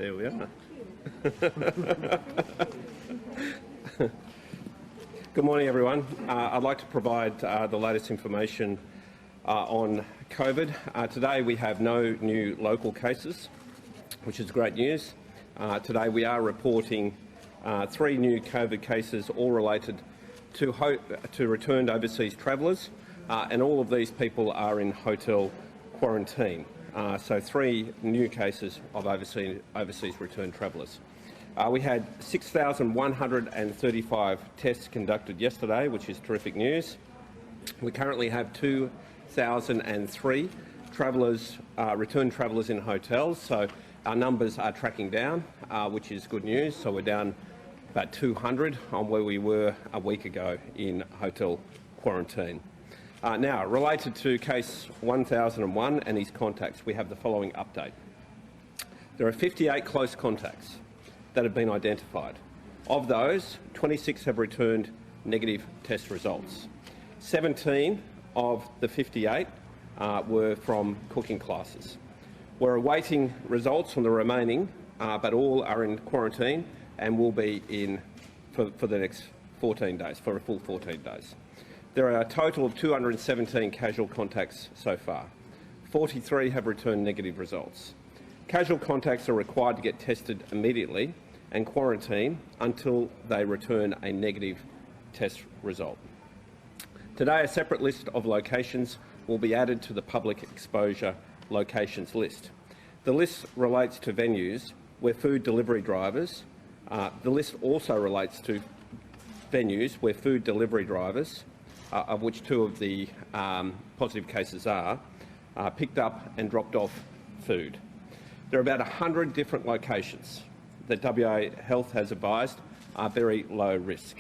There we are. Good morning, everyone. I'd like to provide the latest information on COVID. Today we have no new local cases, which is great news. Today we are reporting 3 new COVID cases, all related to returned overseas travellers, and all of these people are in hotel quarantine. So 3 new cases of overseas returned travellers. We had 6,135 tests conducted yesterday, which is terrific news. We currently have 2,003 returned travellers in hotels, so our numbers are tracking down, which is good news. So we're down about 200 on where we were a week ago in hotel quarantine. Now, related to case 1001 and his contacts, we have the following update. There are 58 close contacts that have been identified. Of those, 26 have returned negative test results. 17 of the 58 were from cooking classes. We're awaiting results from the remaining, but all are in quarantine and will be in for the next 14 days, for a full 14 days. There are a total of 217 casual contacts so far. 43 have returned negative results. Casual contacts are required to get tested immediately and quarantine until they return a negative test result. Today, a separate list of locations will be added to the public exposure locations list. The list relates to venues where food delivery drivers, the list also relates to venues where food delivery drivers, of which 2 of the positive cases are, picked up and dropped off food. There are about 100 different locations that WA Health has advised are very low risk.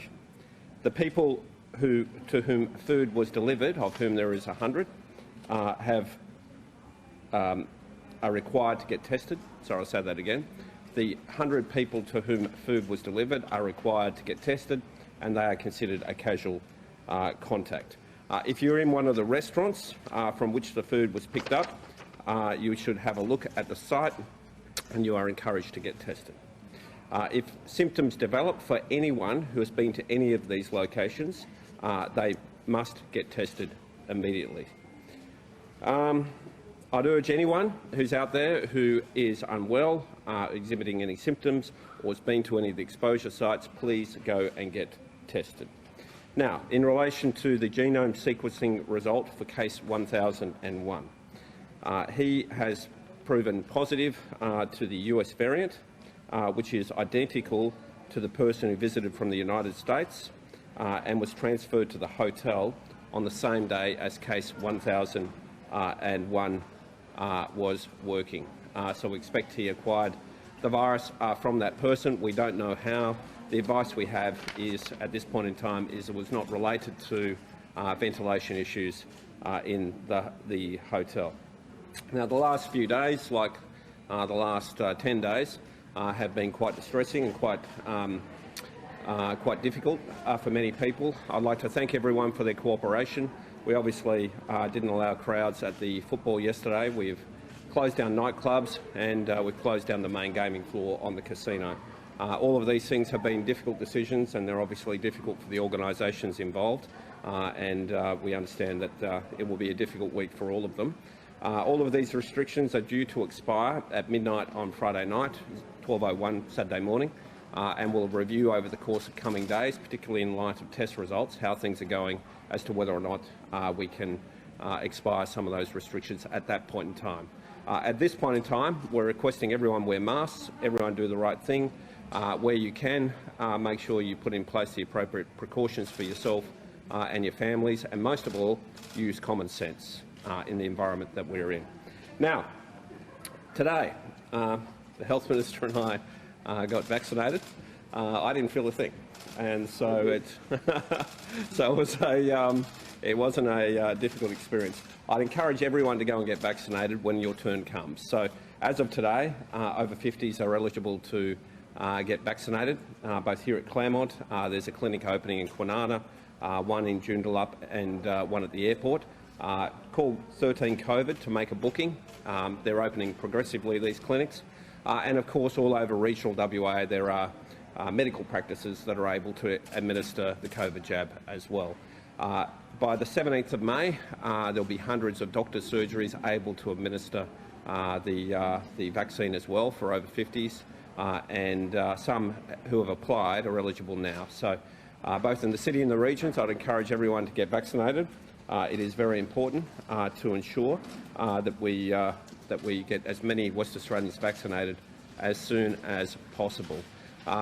The people to whom food was delivered, of whom there is 100, are required to get tested. Sorry, I'll say that again. The 100 people to whom food was delivered are required to get tested, and they are considered a casual contact. If you're in one of the restaurants from which the food was picked up, you should have a look at the site, and you are encouraged to get tested. If symptoms develop for anyone who has been to any of these locations, they must get tested immediately. I'd urge anyone who's out there who is unwell, exhibiting any symptoms, or has been to any of the exposure sites, please go and get tested. Now, in relation to the genome sequencing result for case 1001, he has proven positive to the US variant, which is identical to the person who visited from the United States and was transferred to the hotel on the same day as case 1001 was working. So we expect he acquired the virus from that person. We don't know how. The advice we have is, at this point in time, is it was not related to ventilation issues in the hotel. Now, the last few days, like the last 10 days, have been quite distressing and quite difficult for many people. I'd like to thank everyone for their cooperation. We obviously didn't allow crowds at the football yesterday. We've closed down nightclubs and we've closed down the main gaming floor on the casino. All of these things have been difficult decisions, and they're obviously difficult for the organisations involved, and we understand that it will be a difficult week for all of them. All of these restrictions are due to expire at midnight on Friday night, 12:01 Saturday morning, and we'll review over the course of coming days, particularly in light of test results, how things are going as to whether or not we can expire some of those restrictions at that point in time. At this point in time, we're requesting everyone wear masks, everyone do the right thing. Where you can, make sure you put in place the appropriate precautions for yourself and your families, and most of all, use common sense in the environment that we're in. Now, today, the Health Minister and I got vaccinated. I didn't feel a thing, and so it wasn't a difficult experience. I'd encourage everyone to go and get vaccinated when your turn comes. So, as of today, over 50s are eligible to get vaccinated, both here at Claremont. There's a clinic opening in Kwinana, one in Joondalup and one at the airport. Call 13 COVID to make a booking. They're opening progressively, these clinics. And of course, all over regional WA, there are medical practices that are able to administer the COVID jab as well. By the 17th of May, there'll be hundreds of doctors' surgeries able to administer the vaccine as well for over 50s, and some who have applied are eligible now. So both in the city and the regions, I'd encourage everyone to get vaccinated. It is very important to ensure that we get as many West Australians vaccinated as soon as possible.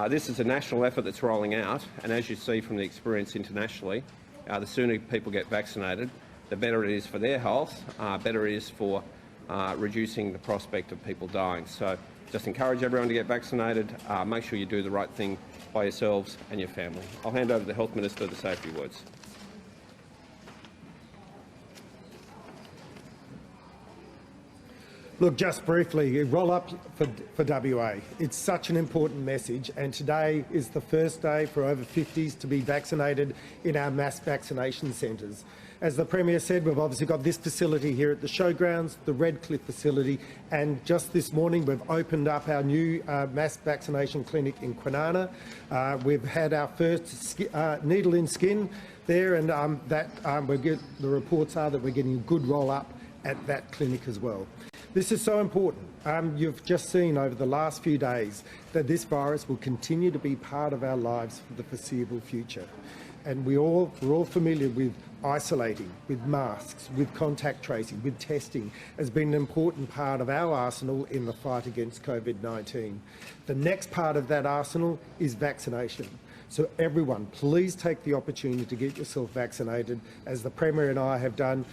This is a national effort that's rolling out, and as you see from the experience internationally, the sooner people get vaccinated, the better it is for their health, better it is for reducing the prospect of people dying. So just encourage everyone to get vaccinated. Make sure you do the right thing by yourselves and your family. I'll hand over to the Health Minister to say a few words. Look, just briefly, roll up for WA. It's such an important message, and today is the first day for over 50s to be vaccinated in our mass vaccination centres. As the Premier said, we've obviously got this facility here at the showgrounds, the Redcliffe facility, and just this morning we've opened up our new mass vaccination clinic in Kwinana. We've had our first needle in skin there, and the reports are that we're getting a good roll up at that clinic as well. This is so important. You've just seen over the last few days that this virus will continue to be part of our lives for the foreseeable future. And we're all familiar with isolating, with masks, with contact tracing, with testing has been an important part of our arsenal in the fight against COVID-19. The next part of that arsenal is vaccination. So everyone, please take the opportunity to get yourself vaccinated. As the Premier and I have done,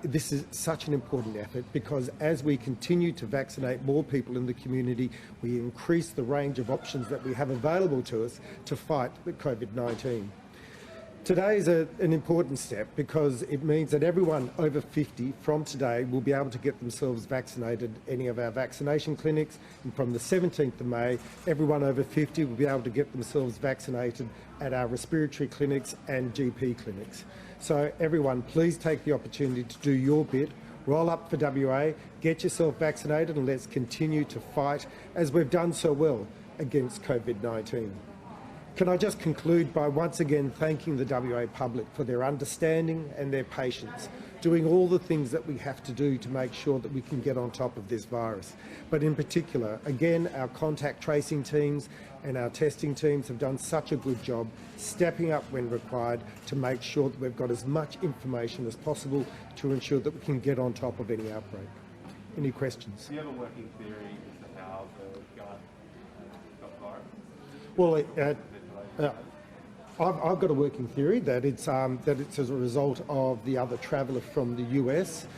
this is such an important effort, because as we continue to vaccinate more people in the community, we increase the range of options that we have available to us to fight COVID-19. Today is an important step, because it means that everyone over 50 from today will be able to get themselves vaccinated at any of our vaccination clinics, and from the 17th of May, everyone over 50 will be able to get themselves vaccinated at our respiratory clinics and GP clinics. So everyone, please take the opportunity to do your bit. Roll up for WA, get yourself vaccinated, and let's continue to fight, as we've done so well, against COVID-19. Can I just conclude by once again thanking the WA public for their understanding and their patience, doing all the things that we have to do to make sure that we can get on top of this virus. But in particular, again, our contact tracing teams and our testing teams have done such a good job stepping up when required to make sure that we've got as much information as possible to ensure that we can get on top of any outbreak. Any questions? Do you have a working theory as to how the guy got virus? Well, I've got a working theory that it's as a result of the other traveller from the US.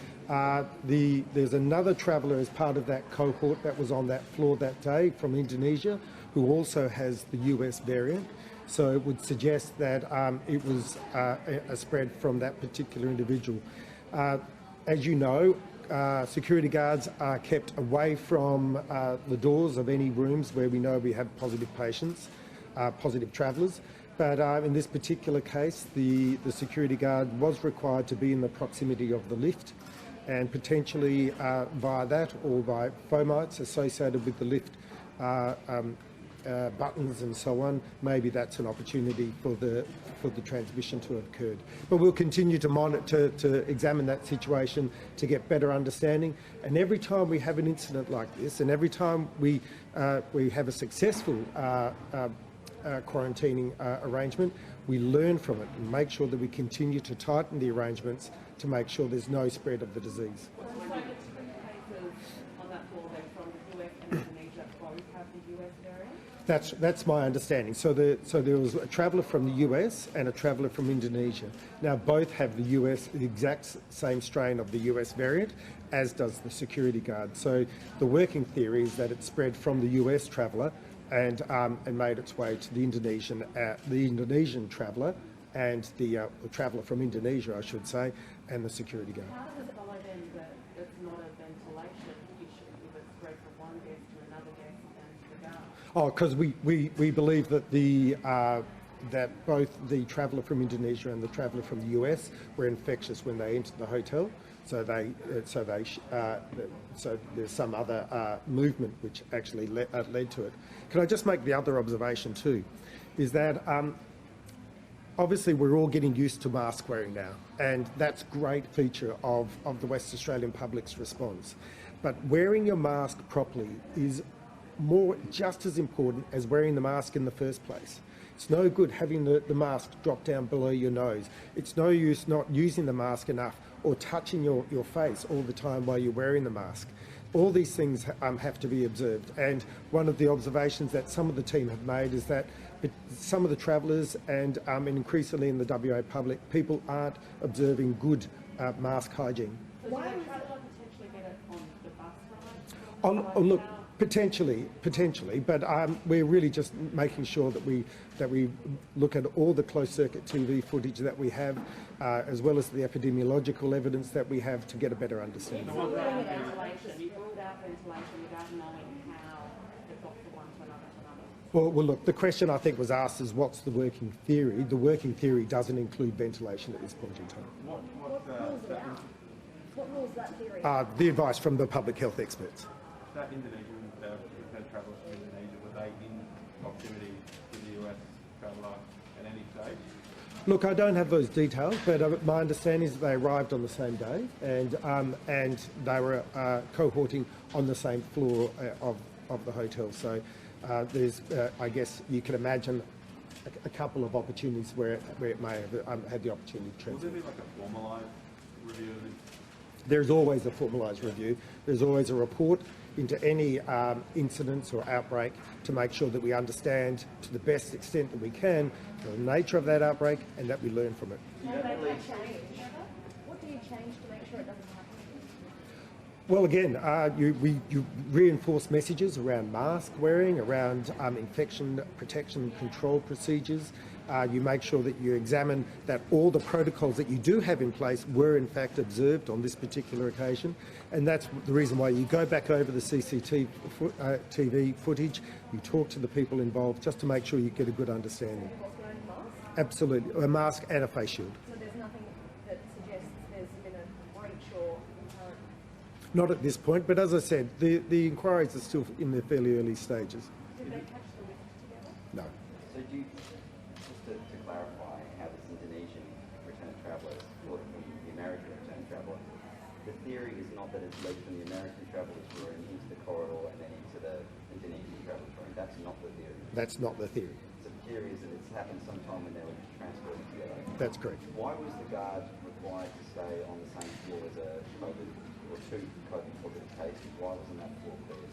There's another traveller as part of that cohort that was on that floor that day from Indonesia, who also has the US variant. So it would suggest that it was a spread from that particular individual. As you know, security guards are kept away from the doors of any rooms where we know we have positive patients. Positive travellers, but in this particular case, the security guard was required to be in the proximity of the lift, and potentially via that or by fomites associated with the lift buttons and so on, maybe that's an opportunity for the transmission to have occurred. But we'll continue to monitor, to examine that situation to get better understanding. And every time we have an incident like this, and every time we have a successful quarantining arrangement, we learn from it and make sure that we continue to tighten the arrangements to make sure there's no spread of the disease. So the 2 cases on that floor then from the US and Indonesia both have the US variant? That's my understanding. So there was a traveller from the US and a traveller from Indonesia. Now both have the exact same strain of the US variant, as does the security guard. So the working theory is that it spread from the US traveller and made its way to the Indonesian traveller and the traveller from Indonesia, I should say, and the security guard. How does it follow then that it's not a ventilation issue if it's spread from one guest to another guest and to the guard? Oh, because we believe that that both the traveller from Indonesia and the traveller from the US were infectious when they entered the hotel. So there's some other movement which actually led to it. Can I just make the other observation too, is that obviously we're all getting used to mask wearing now, and that's a great feature of the West Australian public's response. But wearing your mask properly is just as important as wearing the mask in the first place. It's no good having the mask drop down below your nose. It's no use not using the mask enough or touching your face all the time while you're wearing the mask. All these things have to be observed, and one of the observations that some of the team have made is that some of the travellers and increasingly in the WA public, people aren't observing good mask hygiene. So does the traveller potentially get it on the bus ride? Oh, look, potentially, but we're really just making sure that we look at all the closed-circuit TV footage that we have, as well as the epidemiological evidence that we have to get a better understanding. It's all about ventilation, without knowing how it's off from one to another to another. Well, look, the question I think was asked is what's the working theory? The working theory doesn't include ventilation at this point in time. What rules it out? What rules that theory? The advice from the public health experts. That Indonesian travellers from Indonesia, were they in proximity to the US traveller at any stage? Look, I don't have those details, but my understanding is that they arrived on the same day, and they were cohorting on the same floor of the hotel. So there's, I guess, you can imagine a couple of opportunities where it may have had the opportunity to Will transfer. there be like a formalised review of this? There's always a formalised review. There's always a report into any incidents or outbreak to make sure that we understand to the best extent that we can the nature of that outbreak and that we learn from it. What do you change to make sure it doesn't happen? Well, again, you reinforce messages around mask wearing, around infection protection and control procedures. You make sure that you examine that all the protocols that you do have in place were in fact observed on this particular occasion, and that's the reason why you go back over the CCTV footage, you talk to the people involved just to make sure you get a good understanding. What's wearing a mask? Absolutely, a mask and a face shield. So there's nothing that suggests there's been a breach or Not at this point, but as I said, the inquiries are still in their fairly early stages. did they catch the lift together? No. So do you, just to clarify how this Indonesian returned traveller or the American returned traveller, the theory is not that it's led from the American travellers' room into the corridor and then into the Indonesian travellers' room. That's not the theory. That's not the theory. So the theory is that it's happened sometime when they were transported together. That's correct. Why was the guard required to stay on the same floor as a COVID or two COVID positive cases? Why wasn't that floor cleared?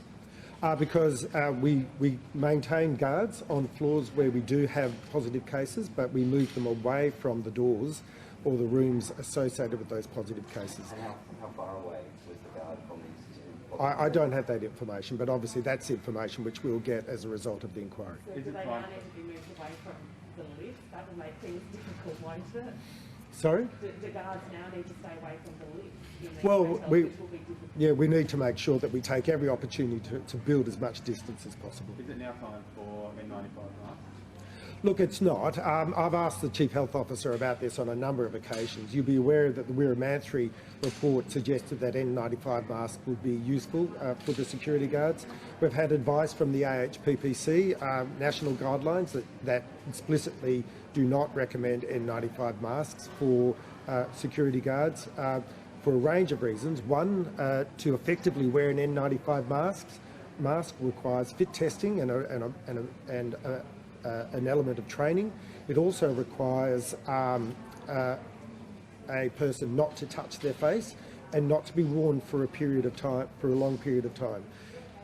Because we maintain guards on floors where we do have positive cases, but we move them away from the doors or the rooms associated with those positive cases. And how far away was the guard from these two? I don't have that information, but obviously that's information which we'll get as a result of the inquiry. So do they now need to be moved away from the lift? That will make things difficult, won't it? Sorry? Do guards now need to stay away from the lift? in these Well, hotels, we- which will be difficult? Yeah, we need to make sure that we take every opportunity to build as much distance as possible. Is it now time for N95 masks? Look, it's not. I've asked the Chief Health Officer about this on a number of occasions. You'll be aware that the Weeramanthri report suggested that N95 masks would be useful for the security guards. We've had advice from the AHPPC, national guidelines that explicitly do not recommend N95 masks for security guards for a range of reasons. One, to effectively wear an N95 mask requires fit testing and an element of training. It also requires a person not to touch their face and not to be worn for a period of time, for a long period of time.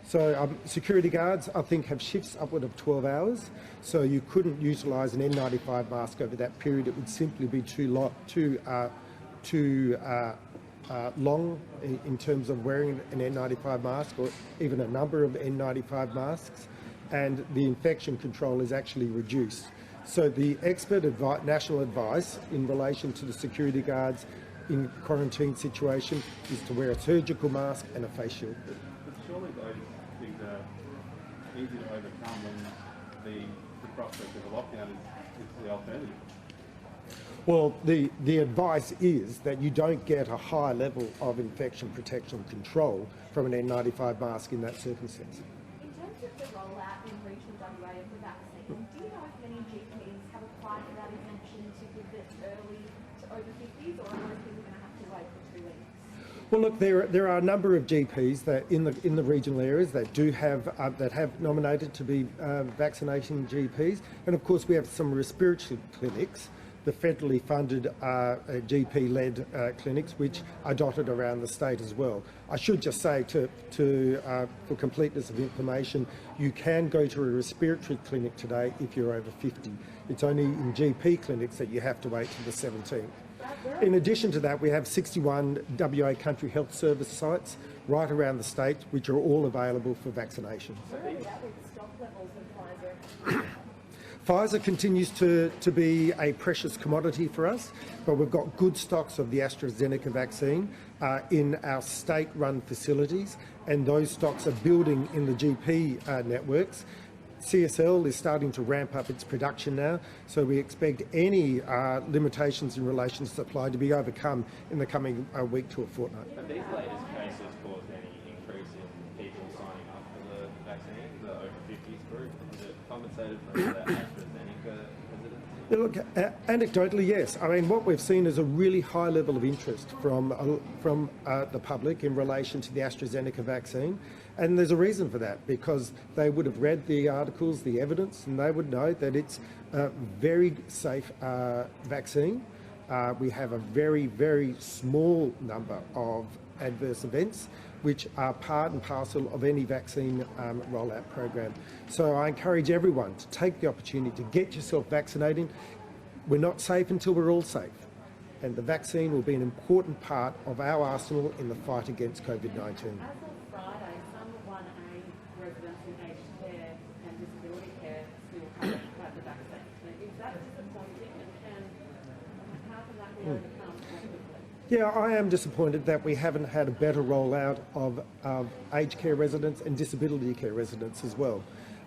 So security guards, I think, have shifts upward of 12 hours, so you couldn't utilise an N95 mask over that period. It would simply be too long in terms of wearing an N95 mask, or even a number of N95 masks, and the infection control is actually reduced. So the expert national advice in relation to the security guards in quarantine situation is to wear a surgical mask and a face shield. But surely those things are easy to overcome when the prospect of a lockdown is the alternative? Well, the advice is that you don't get a high level of infection protection control from an N95 mask in that circumstance. In terms of the rollout in regional WA of the vaccine, do you know if many GPs have applied for that exemption to give it early to over 50s, or are most people going to have to wait for 2 weeks? Well, look, there are a number of GPs that in the regional areas that do have that have nominated to be vaccination GPs, and of course we have some respiratory clinics, the federally funded GP-led clinics, which are dotted around the state as well. I should just say, for completeness of information, you can go to a respiratory clinic today if you're over 50. It's only in GP clinics that you have to wait till the 17th. In addition to that, we have 61 WA Country Health Service sites right around the state, which are all available for vaccination. Where are we at with stock levels of Pfizer? Pfizer continues to be a precious commodity for us, but we've got good stocks of the AstraZeneca vaccine in our state-run facilities, and those stocks are building in the GP networks. CSL is starting to ramp up its production now, so we expect any limitations in relation to supply to be overcome in the coming week to a fortnight. Have these latest cases caused any increase in people signing up for the vaccine, the over 50s group? Is it compensated for the AstraZeneca residents? Look, anecdotally, yes. I mean, what we've seen is a really high level of interest from the public in relation to the AstraZeneca vaccine. And there's a reason for that, because they would have read the articles, the evidence, and they would know that it's a very safe vaccine. We have a very, very small number of adverse events, which are part and parcel of any vaccine rollout program. So I encourage everyone to take the opportunity to get yourself vaccinated. We're not safe until we're all safe. And the vaccine will be an important part of our arsenal in the fight against COVID-19. As of Friday, some 1A residents in aged care and disability care still haven't had the vaccine. Is that disappointing, and how can that be overcome more quickly? Yeah, I am disappointed that we haven't had a better rollout of aged care residents and disability care residents as well.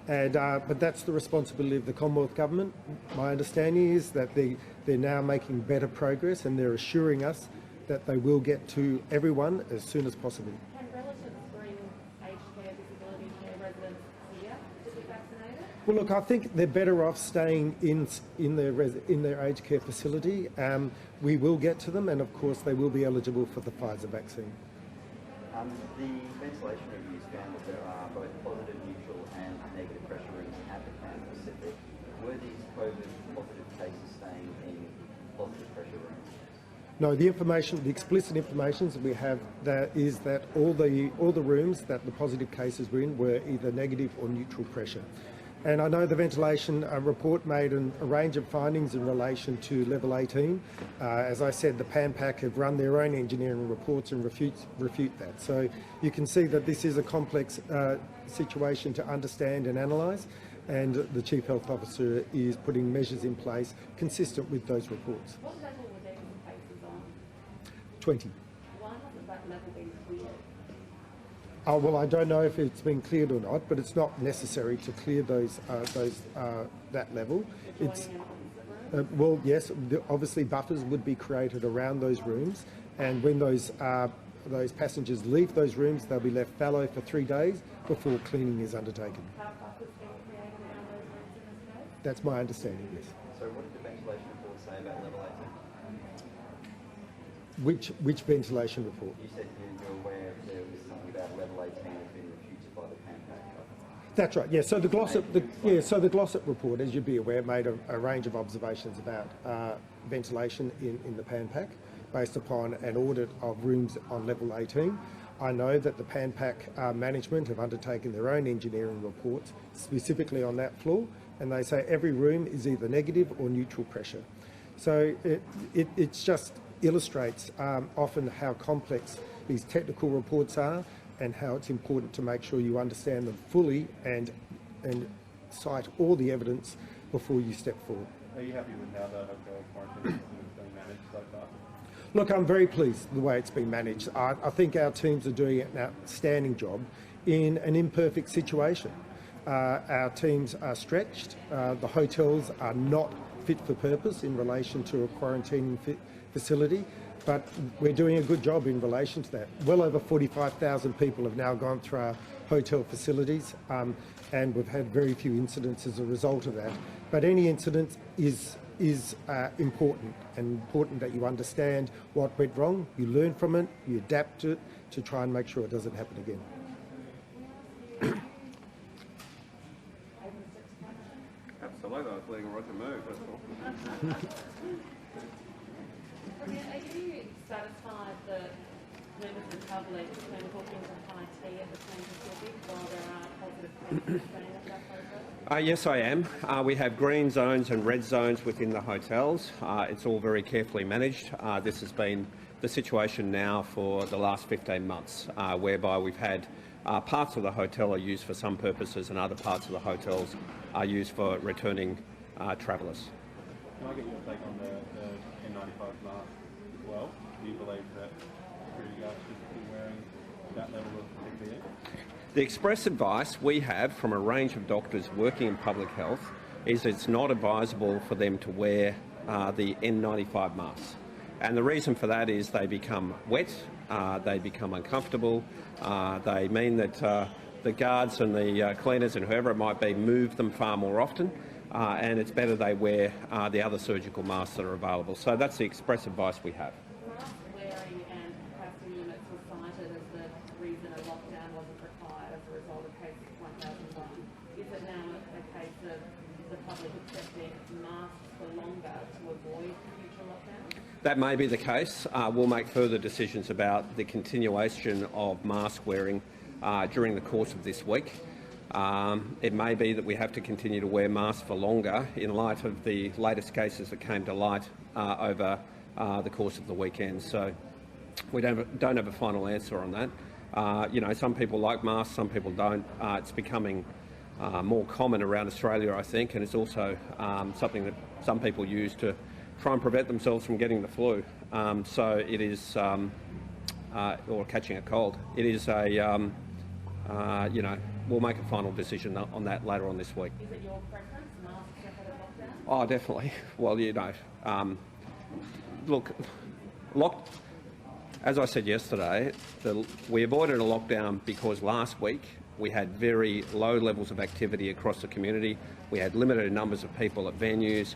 And, but that's the responsibility of the Commonwealth Government. My understanding is that they're now making better progress, and they're assuring us that they will get to everyone as soon as possible. Can relatives bring aged care, disability care residents here to be vaccinated? Well, look, I think they're better off staying in their aged care facility. We will get to them, and of course they will be eligible for the Pfizer vaccine. The ventilation reviews found that there are both positive, neutral and negative pressure rooms at the Pan Pacific. Were these COVID positive cases staying in positive pressure rooms? No, the explicit information that we have there is that all the rooms that the positive cases were in were either negative or neutral pressure. And I know the ventilation report made a range of findings in relation to level 18. As I said, the PANPAC have run their own engineering reports and refute that. So you can see that this is a complex situation to understand and analyse, and the Chief Health Officer is putting measures in place consistent with those reports. What level were these cases on? 20. Why hasn't that level been cleared? Oh, well, I don't know if it's been cleared or not, but it's not necessary to clear that level. It's well, yes, obviously buffers would be created around those rooms, and when those passengers leave those rooms, they'll be left fallow for 3 days before cleaning is undertaken. Have buffers been created around those rooms in this case? That's my understanding, yes. So what did the ventilation report say about level 18? Which ventilation report? You said you're aware there was something about level 18 had been refuted by the PANPAC. That's right. Yeah. So the Glossop report, as you'd be aware, made a range of observations about ventilation in the PANPAC, based upon an audit of rooms on level 18. I know that the PANPAC management have undertaken their own engineering reports specifically on that floor, and they say every room is either negative or neutral pressure. So it's just illustrates often how complex these technical reports are, and how it's important to make sure you understand them fully and cite all the evidence before you step forward. Are you happy with how the hotel quarantine system is being managed so far? Look, I'm very pleased with the way it's been managed. I think our teams are doing an outstanding job in an imperfect situation. Our teams are stretched. The hotels are not fit for purpose in relation to a quarantining facility, but we're doing a good job in relation to that. Well over 45,000 people have now gone through our hotel facilities, and we've had very few incidents as a result of that. But any incident is important, and important that you understand what went wrong, you learn from it, you adapt to it to try and make sure it doesn't happen again. Absolutely, I was letting Roger move, that's all. Are you satisfied that members of the public can book into high tea at the same Pacific while there are positive cases staying at that hotel? Yes, I am. We have green zones and red zones within the hotels. It's all very carefully managed. This has been the situation now for the last 15 months, whereby we've had parts of the hotel are used for some purposes and other parts of the hotels are used for returning travellers. Can I get your take on the N95 mask as well? Do you believe that security guards should be wearing that level of PPE? The express advice we have from a range of doctors working in public health is it's not advisable for them to wear the N95 masks. And the reason for that is they become wet, they become uncomfortable, they mean that the guards and the cleaners and whoever it might be move them far more often, and it's better they wear the other surgical masks that are available. So that's the express advice we have. Mask wearing and capacity limits were cited as the reason a lockdown wasn't required as a result of case 1001. Is it now a case of the public accepting masks for longer to avoid future lockdowns? That may be the case. We'll make further decisions about the continuation of mask wearing during the course of this week. It may be that we have to continue to wear masks for longer in light of the latest cases that came to light over the course of the weekend. So we don't have a final answer on that. You know, some people like masks, some people don't. It's becoming more common around Australia, I think, and it's also something that some people use to try and prevent themselves from getting the flu. So it is, or catching a cold. It is a, you know, we'll make a final decision on that later on this week. Is it your preference, masks ahead of lockdown? Oh, definitely. Well, you know, look, as I said yesterday, we avoided a lockdown because last week we had very low levels of activity across the community. We had limited numbers of people at venues.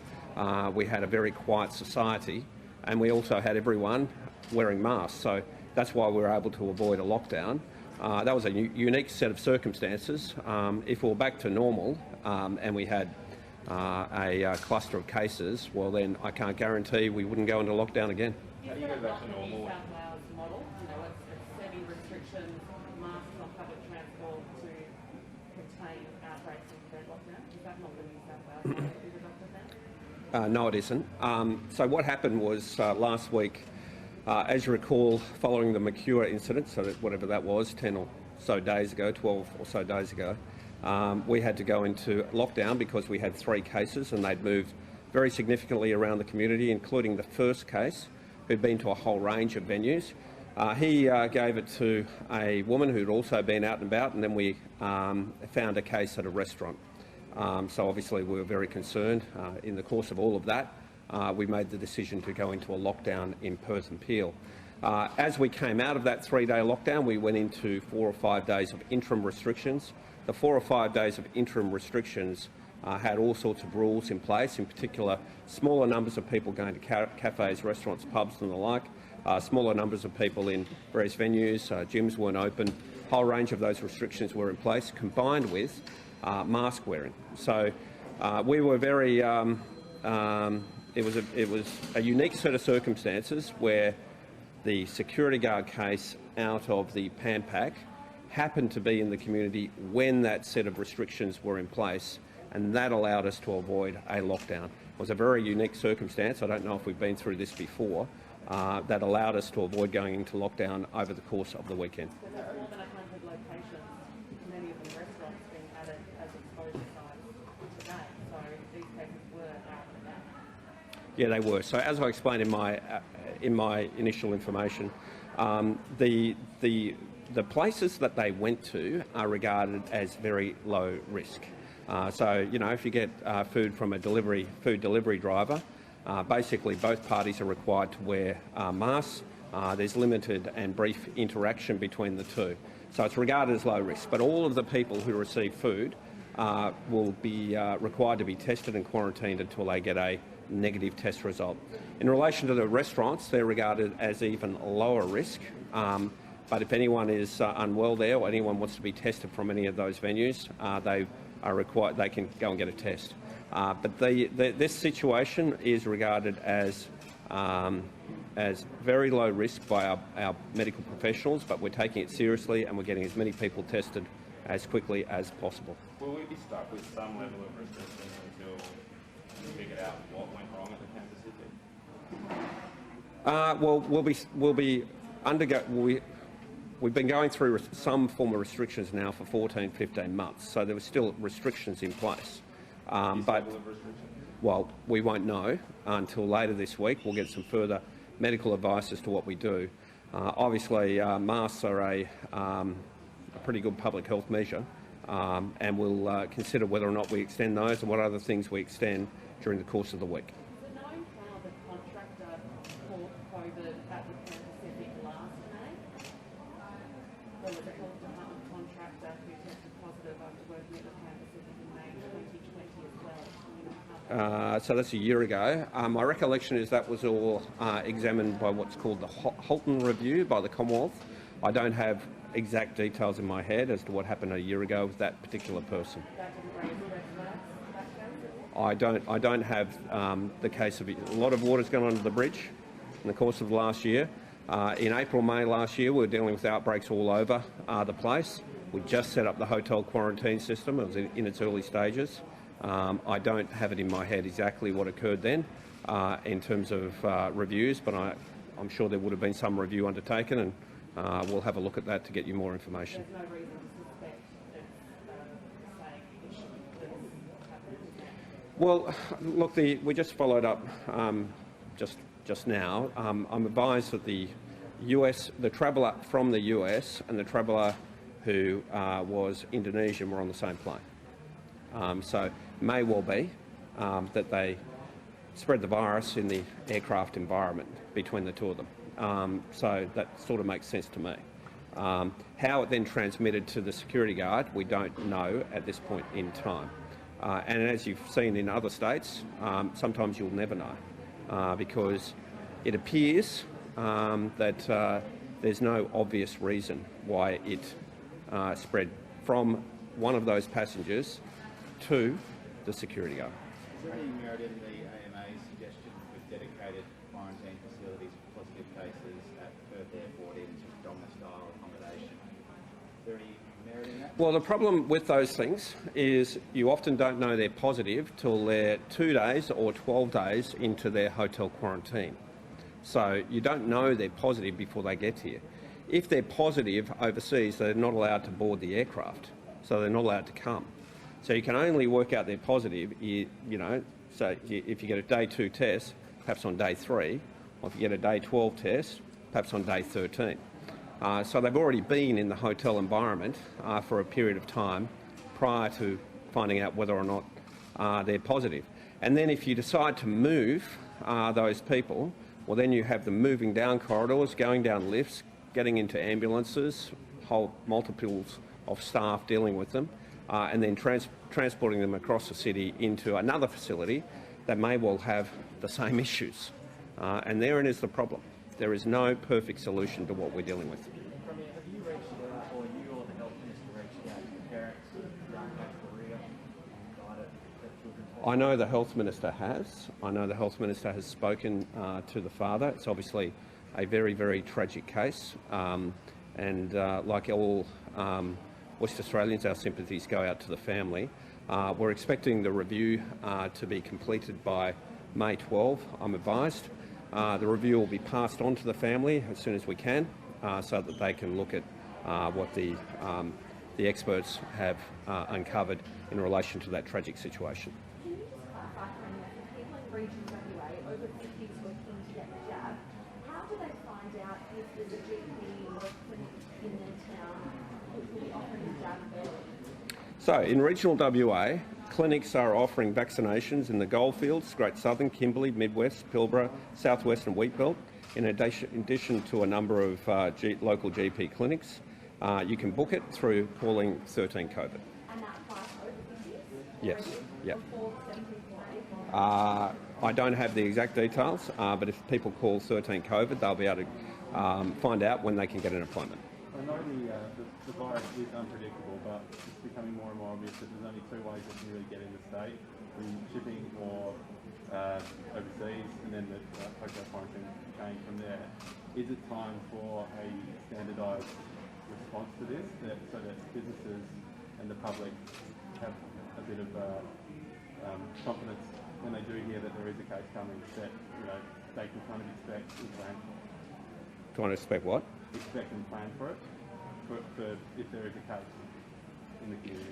We had a very quiet society, and we also had everyone wearing masks. So that's why we were able to avoid a lockdown. That was a unique set of circumstances. If we were back to normal and we had a cluster of cases, well then I can't guarantee we wouldn't go into lockdown again. How do you go back to normal? New South Wales model, you know, it's setting restrictions, masks on public transport to contain outbreaks and prevent lockdown. Is that not the New South Wales model that you've adopted now? No, it isn't. So what happened was last week, as you recall, following the McGowan incident, so whatever that was, 10 or so days ago, 12 or so days ago, we had to go into lockdown because we had 3 cases and they'd moved very significantly around the community, including the first case, who'd been to a whole range of venues. He gave it to a woman who'd also been out and about, and then we found a case at a restaurant. So obviously we were very concerned. In the course of all of that, we made the decision to go into a lockdown in Perth and Peel. As we came out of that 3-day lockdown, we went into 4 or 5 days of interim restrictions. The 4 or 5 days of interim restrictions had all sorts of rules in place, in particular smaller numbers of people going to cafes, restaurants, pubs and the like, smaller numbers of people in various venues, gyms weren't open, a whole range of those restrictions were in place, combined with mask wearing. So we were very, it was a unique set of circumstances where the security guard case out of the PAMPAC happened to be in the community when that set of restrictions were in place, and that allowed us to avoid a lockdown. It was a very unique circumstance. I don't know if we've been through this before. That allowed us to avoid going into lockdown over the course of the weekend. So there's more than 100 locations, many of them restaurants, being added as exposure sites today. So these cases were out and about. Yeah, they were. So as I explained in my initial information, the places that they went to are regarded as very low risk. So, you know, if you get food from a food delivery driver, basically both parties are required to wear masks. There's limited and brief interaction between the two. So it's regarded as low risk. But all of the people who receive food will be required to be tested and quarantined until they get a negative test result. In relation to the restaurants, they're regarded as even lower risk. But if anyone is unwell there or anyone wants to be tested from any of those venues, they are required. They can go and get a test. But this situation is regarded as very low risk by our medical professionals, but we're taking it seriously and we're getting as many people tested as quickly as possible. Will we be stuck with some level of restrictions until we figure out what went wrong at the Pan Pacific? Well, we've been going through some form of restrictions now for 14, 15 months, so there were still restrictions in place. But, well, we won't know until later this week. We'll get some further medical advice as to what we do. Obviously, masks are a pretty good public health measure, and we'll consider whether or not we extend those and what other things we extend during the course of the week. So knowing how the contractor caught COVID at the Pan Pacific last May, there was a health department contractor who tested positive after working at the Pan Pacific in May 2020 as well. So that's a year ago. My recollection is that was all examined by what's called the Halton Review by the Commonwealth. I don't have exact details in my head as to what happened a year ago with that particular person. That didn't raise red flags for that case? I don't have the case of it. A lot of water's gone under the bridge in the course of the last year. In April, May last year, we were dealing with outbreaks all over the place. We just set up the hotel quarantine system. It was in its early stages. I don't have it in my head exactly what occurred then in terms of reviews, but I'm sure there would have been some review undertaken, and we'll have a look at that to get you more information. There's no reason to suspect it's the same issue that's happened. Well, look, we just followed up just now. I'm advised that the traveller from the US and the traveller who was Indonesian were on the same plane. So may well be that they spread the virus in the aircraft environment between the two of them. So that sort of makes sense to me. How it then transmitted to the security guard, we don't know at this point in time. And as you've seen in other states, sometimes you'll never know because it appears that there's no obvious reason why it spread from one of those passengers to the security guard. Is there any merit in the AMA's suggestion with dedicated quarantine facilities for positive cases at Perth Airport in domicile accommodation? Is there any merit in that? Well, the problem with those things is you often don't know they're positive till they're 2 days or 12 days into their hotel quarantine. So you don't know they're positive before they get here. If they're positive overseas, they're not allowed to board the aircraft, so they're not allowed to come. So you can only work out they're positive, so if you get a day 2 test, perhaps on day 3, or if you get a day 12 test, perhaps on day 13. So they've already been in the hotel environment for a period of time prior to finding out whether or not they're positive. And then if you decide to move those people, well then you have them moving down corridors, going down lifts, getting into ambulances, whole multiples of staff dealing with them, and then transporting them across the city into another facility that may well have the same issues. And therein is the problem. There is no perfect solution to what we're dealing with. Have you reached out, or you or the Health Minister reached out to parents of young Korea and guided their children? I know the Health Minister has. I know the Health Minister has spoken to the father. It's obviously a very, very tragic case. And like all West Australians, our sympathies go out to the family. We're expecting the review to be completed by May 12, I'm advised. The review will be passed on to the family as soon as we can so that they can look at what the experts have uncovered in relation to that tragic situation. Can you just clarify for me, for people in Region WA over 50s who are keen to get the jab, how do they find out if there's a GP or a clinic in their town who will be offering the jab early? So in regional WA, clinics are offering vaccinations in the Goldfields, Great Southern, Kimberley, Midwest, Pilbara, Southwest and Wheatbelt, in addition to a number of local GP clinics. You can book it through calling 13 COVID. And that applies over 50s? Yes, yeah. Before 17th May? I don't have the exact details, but if people call 13 COVID, they'll be able to find out when they can get an appointment. I know the virus is unpredictable, but it's becoming more and more obvious that there's only two ways that you really get in the state: from shipping or overseas, and then the hotel quarantine chain from there. Is it time for a standardised response to this, so that businesses and the public have a bit of confidence when they do hear that there is a case coming, that they can kind of expect and plan for it? Trying to expect what? Expect and plan for it, for if there is a case in the community?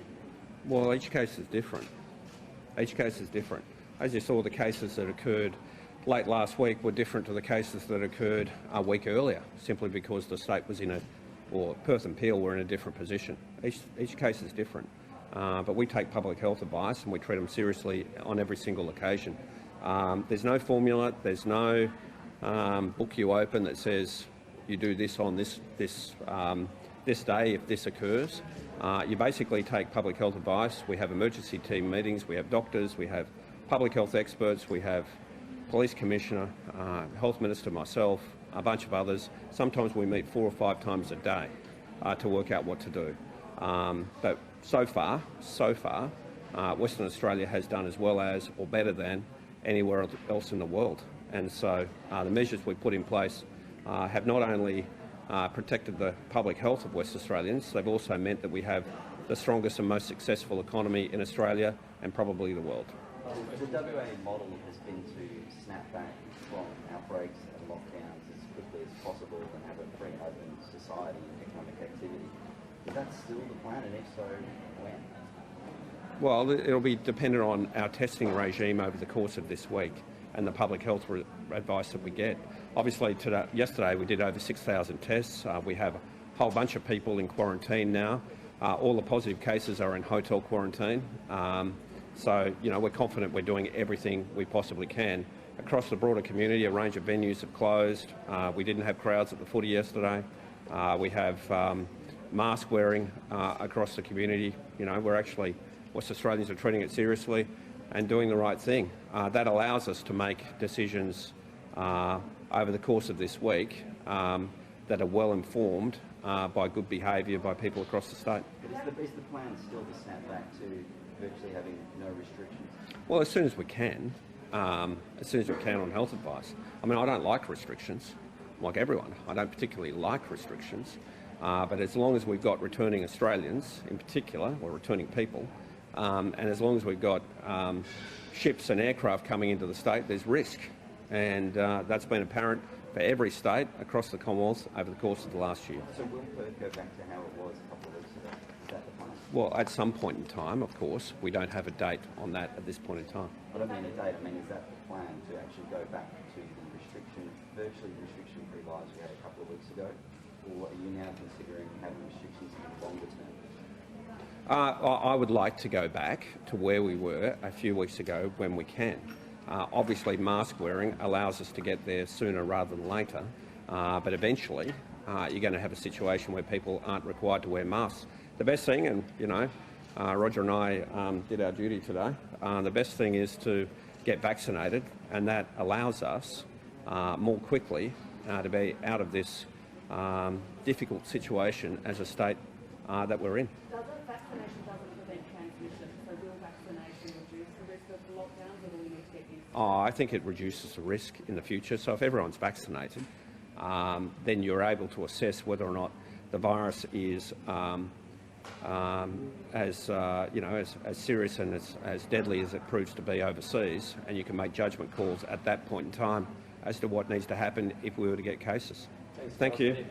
Well, each case is different. Each case is different. As you saw, the cases that occurred late last week were different to the cases that occurred a week earlier, simply because the state was or Perth and Peel were in a different position. Each case is different. But we take public health advice and we treat them seriously on every single occasion. There's no formula, there's no book you open that says you do this on this day if this occurs. You basically take public health advice. We have emergency team meetings, we have doctors, we have public health experts, we have police commissioner, health minister, myself, a bunch of others. Sometimes we meet 4 or 5 times a day to work out what to do. But so far, Western Australia has done as well as or better than anywhere else in the world. And so the measures we put in place have not only protected the public health of West Australians, they've also meant that we have the strongest and most successful economy in Australia and probably the world. The WA model has been to snap back from outbreaks and lockdowns as quickly as possible and have a free, open society and economic activity. Is that still the plan, and if so, when? Well, it'll be dependent on our testing regime over the course of this week and the public health advice that we get. Obviously, yesterday we did over 6,000 tests. We have a whole bunch of people in quarantine now. All the positive cases are in hotel quarantine. So, we're confident we're doing everything we possibly can. Across the broader community, a range of venues have closed. We didn't have crowds at the footy yesterday. We have mask wearing across the community. West Australians are treating it seriously and doing the right thing. That allows us to make decisions over the course of this week that are well informed by good behaviour by people across the state. But is the plan still to snap back to virtually having no restrictions? Well, as soon as we can. As soon as we can on health advice. I mean, I don't like restrictions, like everyone. I don't particularly like restrictions. But as long as we've got returning Australians, in particular, or returning people, and as long as we've got ships and aircraft coming into the state, there's risk. And that's been apparent for every state across the Commonwealth over the course of the last year. So will Perth go back to how it was a couple of weeks ago? Is that the plan? Well, at some point in time, of course. We don't have a date on that at this point in time. I don't mean a date, I mean, is that the plan to actually go back to the virtually restriction-free lives we had a couple of weeks ago? Or are you now considering having restrictions in the longer term? I would like to go back to where we were a few weeks ago when we can. Obviously, mask wearing allows us to get there sooner rather than later, but eventually you're going to have a situation where people aren't required to wear masks. The best thing, and Roger and I did our duty today, the best thing is to get vaccinated, and that allows us more quickly to be out of this difficult situation as a state that we're in. Vaccination doesn't prevent transmission, so will vaccination reduce the risk of lockdowns, or will we need to get used to it? I think it reduces the risk in the future. So if everyone's vaccinated, then you're able to assess whether or not the virus is as serious and as deadly as it proves to be overseas, and you can make judgment calls at that point in time as to what needs to happen if we were to get cases. Thank you.